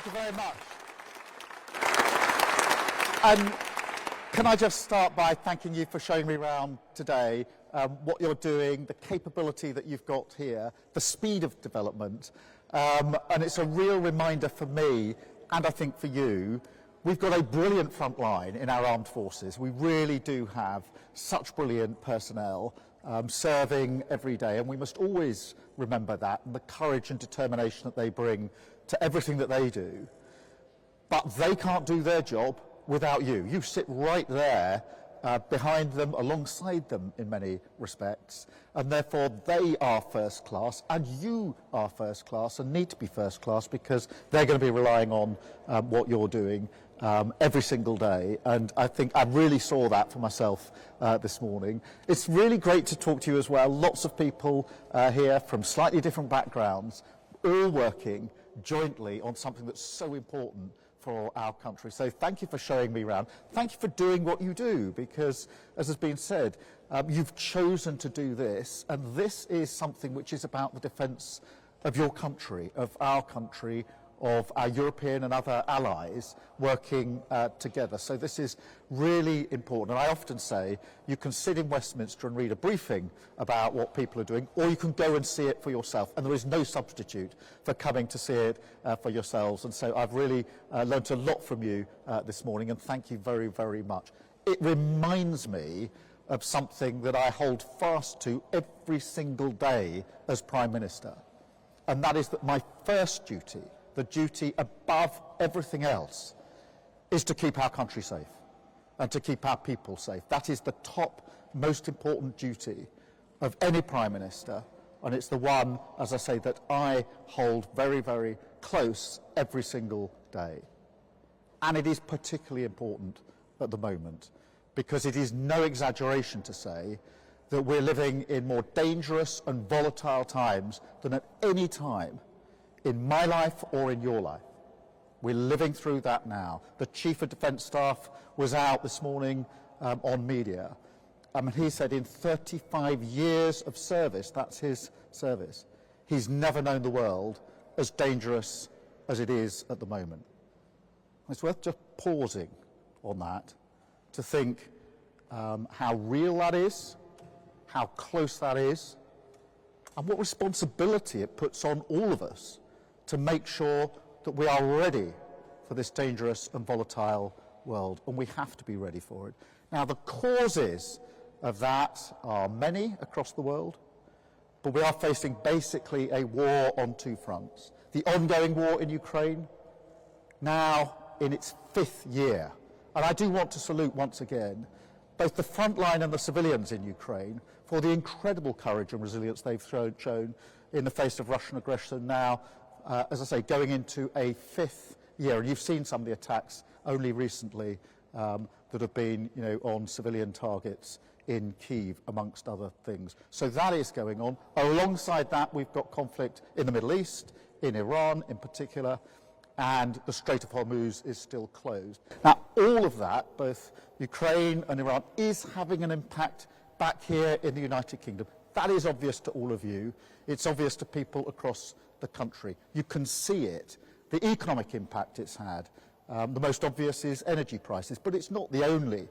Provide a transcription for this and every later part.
you very much. And can I just start by thanking you for showing me around today, what you're doing, the capability that you've got here, the speed of development. And it's a real reminder for me, and I think for you, we've got a brilliant front line in our armed forces. We really do have such brilliant personnel serving every day, and we must always remember that and the courage and determination that they bring to everything that they do. But they can't do their job without you. You sit right there behind them, alongside them in many respects, and therefore they are first class and you are first class and need to be first class because they're going to be relying on what you're doing every single day. And I think I really saw that for myself this morning. It's really great to talk to you as well. Lots of people here from slightly different backgrounds, all working jointly on something that's so important for our country. So thank you for showing me around. Thank you for doing what you do, because, as has been said, you've chosen to do this, and this is something which is about the defence of your country, of our European and other allies working together. So this is really important. And I often say you can sit in Westminster and read a briefing about what people are doing, or you can go and see it for yourself. And there is no substitute for coming to see it for yourselves. And so I've really learnt a lot from you this morning, and thank you very, very much. It reminds me of something that I hold fast to every single day as Prime Minister. And that is that my first duty, the duty above everything else, is to keep our country safe and to keep our people safe. That is the top, most important duty of any Prime Minister, and it's the one, as I say, that I hold very, very close every single day. And it is particularly important at the moment, because it is no exaggeration to say that we're living in more dangerous and volatile times than at any time in my life or in your life. We're living through that now. The Chief of Defence Staff was out this morning on media, and he said in 35 years of service, that's his service, he's never known the world as dangerous as it is at the moment. It's worth just pausing on that to think how real that is, how close that is, and what responsibility it puts on all of us to make sure that we are ready for this dangerous and volatile world, and we have to be ready for it. Now, the causes of that are many across the world, but we are facing basically a war on two fronts. The ongoing war in Ukraine, now in its 5th year. And I do want to salute once again both the front line and the civilians in Ukraine for the incredible courage and resilience they've shown in the face of Russian aggression now, as I say, going into a 5th year. And you've seen some of the attacks only recently that have been, on civilian targets in Kyiv, amongst other things. So that is going on. Alongside that, we've got conflict in the Middle East, in Iran in particular, and the Strait of Hormuz is still closed. Now, all of that, both Ukraine and Iran, is having an impact back here in the United Kingdom. That is obvious to all of you. It's obvious to people across the country. You can see it, the economic impact it's had. The most obvious is energy prices, but it's not the only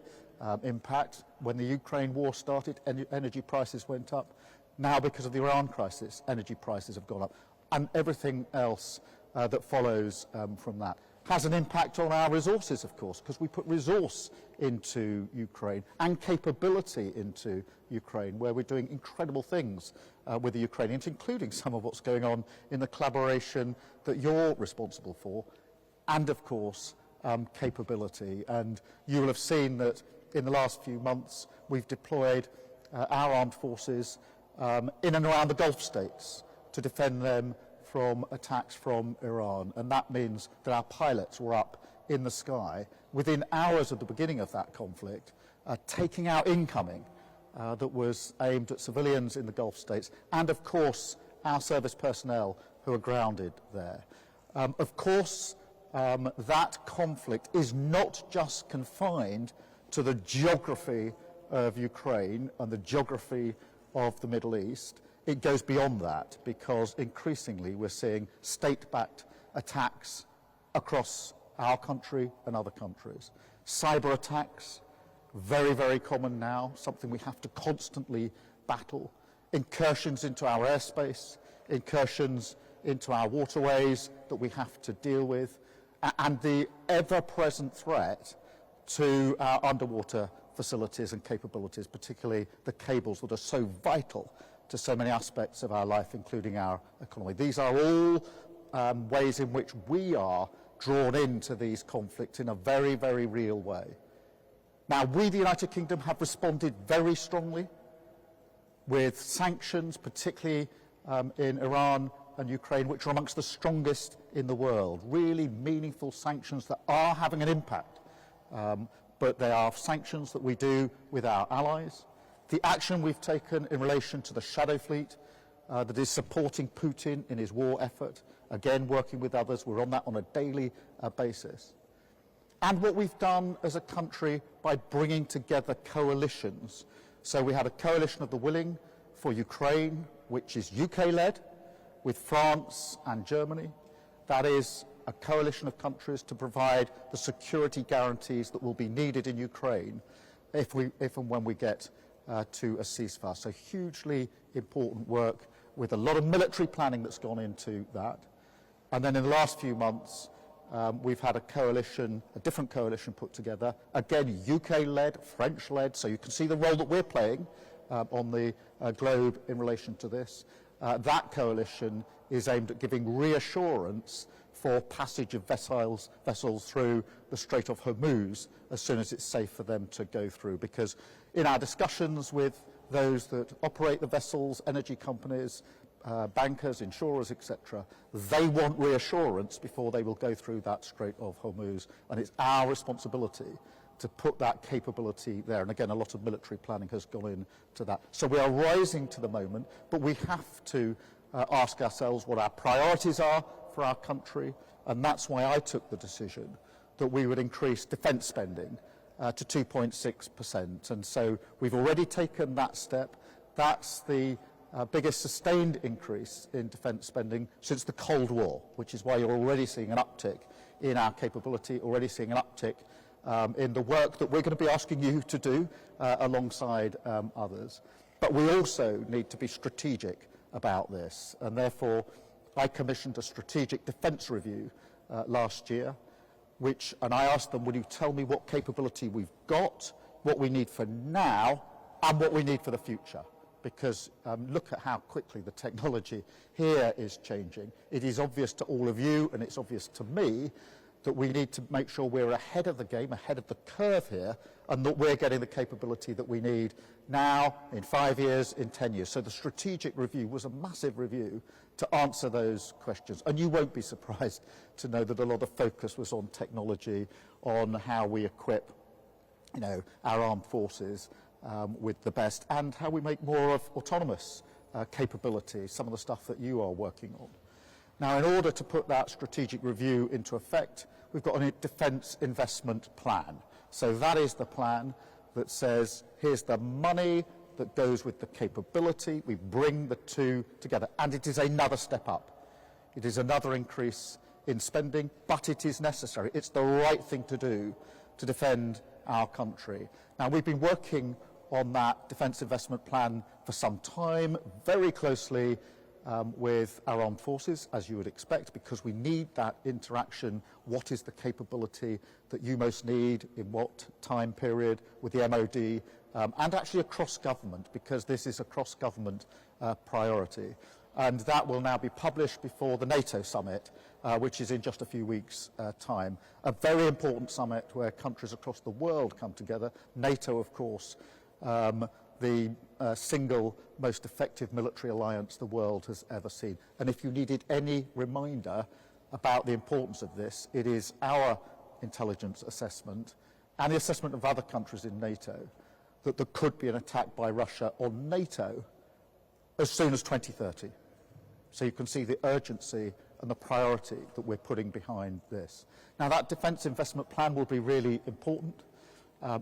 impact. When the Ukraine war started, energy prices went up. Now, because of the Iran crisis, energy prices have gone up. And everything else that follows from that has an impact on our resources, of course, because we put resource into Ukraine and capability into Ukraine, where we're doing incredible things with the Ukrainians, including some of what's going on in the collaboration that you're responsible for, and, of course, capability. And you will have seen that in the last few months we've deployed our armed forces in and around the Gulf states to defend them from attacks from Iran, and that means that our pilots were up in the sky within hours of the beginning of that conflict, taking out incoming that was aimed at civilians in the Gulf states, and of course our service personnel who are grounded there. Of course, that conflict is not just confined to the geography of Ukraine and the geography of the Middle East. It goes beyond that, because increasingly we're seeing state-backed attacks across our country and other countries. Cyber attacks, very, very common now, something we have to constantly battle. Incursions into our airspace, incursions into our waterways that we have to deal with, and the ever-present threat to our underwater facilities and capabilities, particularly the cables that are so vital to so many aspects of our life, including our economy. These are all ways in which we are drawn into these conflicts in a very, very real way. Now, we, the United Kingdom, have responded very strongly with sanctions, particularly in Iran and Ukraine, which are amongst the strongest in the world. Really meaningful sanctions that are having an impact. But they are sanctions that we do with our allies. The action we've taken in relation to the shadow fleet that is supporting Putin in his war effort, again working with others, we're on that on a daily basis. And what we've done as a country by bringing together coalitions. So we had a coalition of the willing for Ukraine, which is UK-led, with France and Germany. That is a coalition of countries to provide the security guarantees that will be needed in Ukraine if and when we get to a ceasefire. So hugely important work with a lot of military planning that's gone into that. And then in the last few months, we've had a coalition, a different coalition put together, again UK-led, French-led, so you can see the role that we're playing on the globe in relation to this. That coalition is aimed at giving reassurance for passage of vessels through the Strait of Hormuz as soon as it's safe for them to go through. Because in our discussions with those that operate the vessels, energy companies, bankers, insurers, etc., they want reassurance before they will go through that Strait of Hormuz. And it's our responsibility to put that capability there. And again, a lot of military planning has gone into that. So we are rising to the moment, but we have to ask ourselves what our priorities are for our country, and that's why I took the decision that we would increase defence spending to 2.6%. And so we've already taken that step. That's the biggest sustained increase in defence spending since the Cold War, which is why you're already seeing an uptick in our capability, already seeing an uptick in the work that we're going to be asking you to do alongside others. But we also need to be strategic about this, and therefore I commissioned a strategic defence review last year, and I asked them, will you tell me what capability we've got, what we need for now, and what we need for the future? Because look at how quickly the technology here is changing. It is obvious to all of you, and it's obvious to me, that we need to make sure we're ahead of the game, ahead of the curve here, and that we're getting the capability that we need now, in 5 years, in 10 years. So the strategic review was a massive review to answer those questions. And you won't be surprised to know that a lot of focus was on technology, on how we equip, our armed forces with the best, and how we make more of autonomous capability, some of the stuff that you are working on. Now, in order to put that strategic review into effect, we've got a defence investment plan. So that is the plan that says, here's the money that goes with the capability. We bring the two together, and it is another step up. It is another increase in spending, but it is necessary. It's the right thing to do to defend our country. Now, we've been working on that defence investment plan for some time, very closely with our armed forces, as you would expect, because we need that interaction. What is the capability that you most need in what time period with the MOD, and actually across government, because this is a cross-government priority. And that will now be published before the NATO summit, which is in just a few weeks' time. A very important summit where countries across the world come together. NATO, of course, the single most effective military alliance the world has ever seen. And if you needed any reminder about the importance of this, it is our intelligence assessment and the assessment of other countries in NATO that there could be an attack by Russia on NATO as soon as 2030. So you can see the urgency and the priority that we're putting behind this. Now, that defence investment plan will be really important.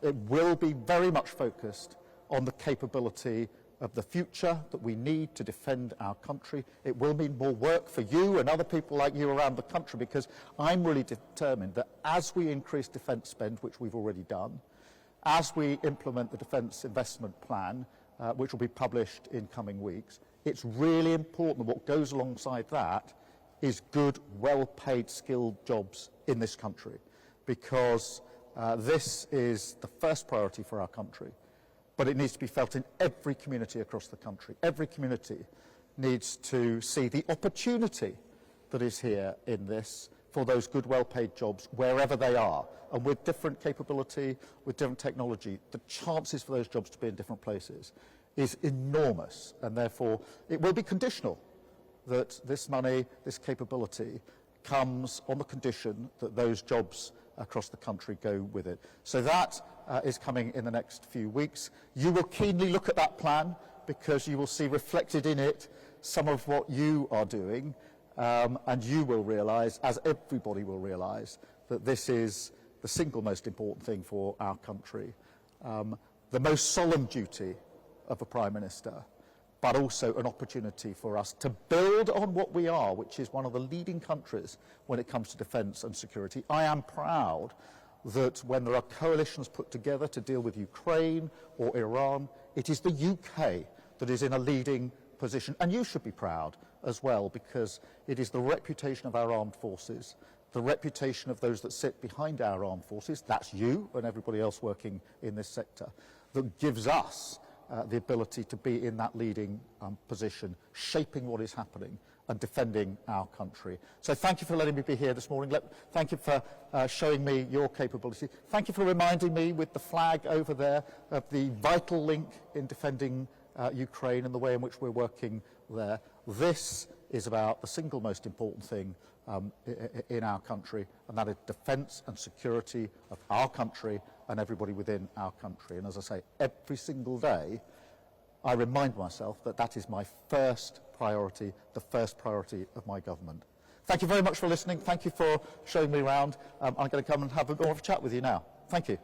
It will be very much focused on the capability of the future that we need to defend our country. It will mean more work for you and other people like you around the country, because I'm really determined that as we increase defence spend, which we've already done, as we implement the Defence Investment Plan, which will be published in coming weeks, it's really important that what goes alongside that is good, well-paid, skilled jobs in this country, because this is the first priority for our country, but it needs to be felt in every community across the country. Every community needs to see the opportunity that is here in this for those good, well-paid jobs wherever they are. And with different capability, with different technology, the chances for those jobs to be in different places is enormous, and therefore it will be conditional that this money, this capability, comes on the condition that those jobs across the country go with it. So that is coming in the next few weeks. You will keenly look at that plan, because you will see reflected in it some of what you are doing, and you will realise, as everybody will realise, that this is the single most important thing for our country. The most solemn duty of a Prime Minister, but also an opportunity for us to build on what we are, which is one of the leading countries when it comes to defence and security. I am proud that when there are coalitions put together to deal with Ukraine or Iran, it is the UK that is in a leading position. And you should be proud as well, because it is the reputation of our armed forces, the reputation of those that sit behind our armed forces, that's you and everybody else working in this sector, that gives us the ability to be in that leading position, shaping what is happening and defending our country. So thank you for letting me be here this morning. Thank you for showing me your capability. Thank you for reminding me with the flag over there of the vital link in defending Ukraine and the way in which we're working there. This is about the single most important thing in our country, and that is defence and security of our country and everybody within our country. And as I say, every single day I remind myself that that is my first priority, the first priority of my government. Thank you very much for listening. Thank you for showing me around. I'm going to come and have a more of a chat with you now. Thank you.